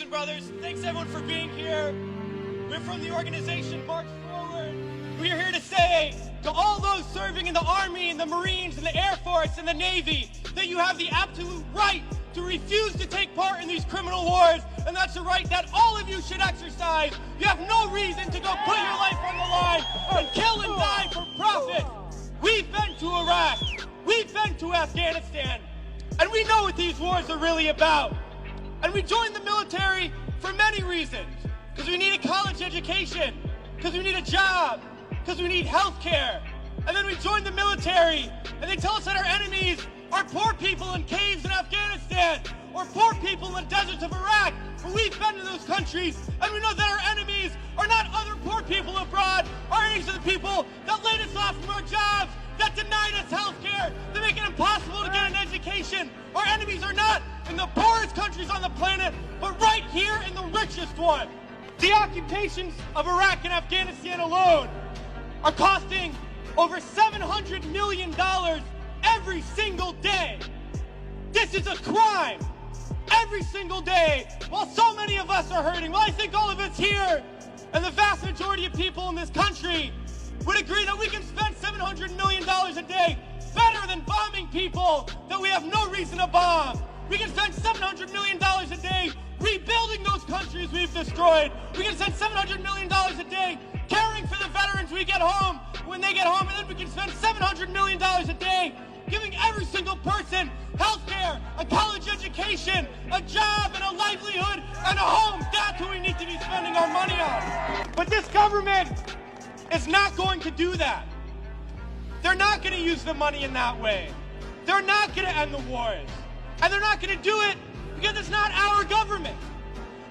and brothers. Thanks everyone for being here. We're from the organization March Forward. We are here to say to all those serving in the Army and the Marines and the Air Force and the Navy that you have the absolute right to refuse to take part in these criminal wars, and that's a right that all of you should exercise. You have no reason to go put your life on the line and kill and die for profit. We've been to Iraq, we've been to Afghanistan, and we know what these wars are really about. And we joined the military for many reasons. Because we need a college education, because we need a job, because we need health care. And then we joined the military, and they tell us that our enemies are poor people in caves in Afghanistan, or poor people in the deserts of Iraq. But we've been to those countries, and we know that our enemies are not other poor people abroad. Our enemies are the people that laid us off from our jobs, that denied us health care, that make it impossible to get an education. Our enemies are not in the poorest countries on the planet, but right here in the richest one. The occupations of Iraq and Afghanistan alone are costing over $700 million every single day. This is a crime every single day, while so many of us are hurting. Well, I think all of us here and the vast majority of people in this country would agree that we can spend $700 million a day better than bombing people that we have no reason to bomb. We can spend $700 million a day rebuilding those countries we've destroyed. We can spend $700 million a day caring for the veterans we get home when they get home, and then we can spend $700 million a day giving every single person health care, a college education, a job, and a livelihood, and a home. That's what we need to be spending our money on. But this government is not going to do that. They're not going to use the money in that way. They're not going to end the wars. And they're not going to do it because it's not our government.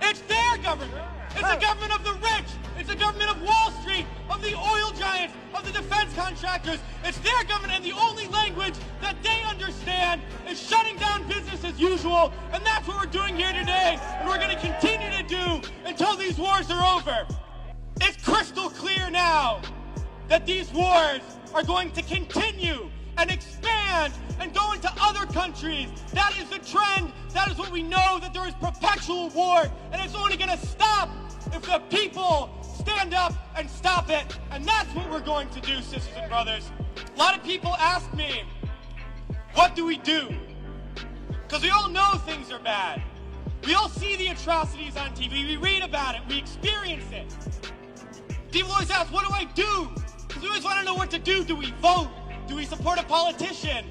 It's their government. It's the government of the rich. It's the government of Wall Street, of the oil giants, of the defense contractors. It's their government, and the only language that they understand is shutting down business as usual. And that's what we're doing here today, and we're going to continue to do until these wars are over. It's crystal clear now that these wars are going to continue and expand and go into other countries. That is the trend. That is what we know, that there is perpetual war, and it's only going to stop if the people stand up and stop it. And that's what we're going to do, sisters and brothers. A lot of people ask me, what do we do? Because we all know things are bad. We all see the atrocities on TV. We read about it. We experience it. People always ask, what do I do? Because we always want to know what to do. Do we vote? Do we support a politician?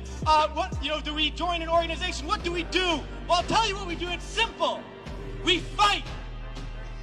Do we join an organization? What do we do? Well, I'll tell you what we do. It's simple. We fight.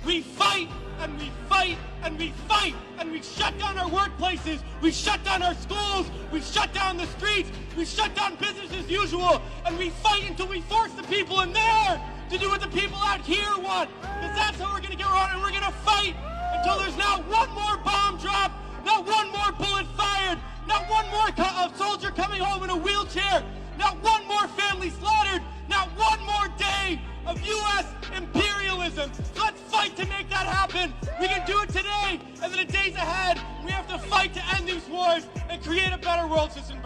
We fight, and we fight, and we fight, and we shut down our workplaces. We shut down our schools. We shut down the streets. We shut down business as usual. And we fight until we force the people in there to do what the people out here want. Because that's how we're going to get around, and we're going to fight until there's not one more bomb drop, not one more bullet fired, not one more soldier coming home in a wheelchair, not one more family slaughtered, not one more day of U.S. imperialism. So let's fight to make that happen. We can do it today, and in the days ahead, we have to fight to end these wars and create a better world system.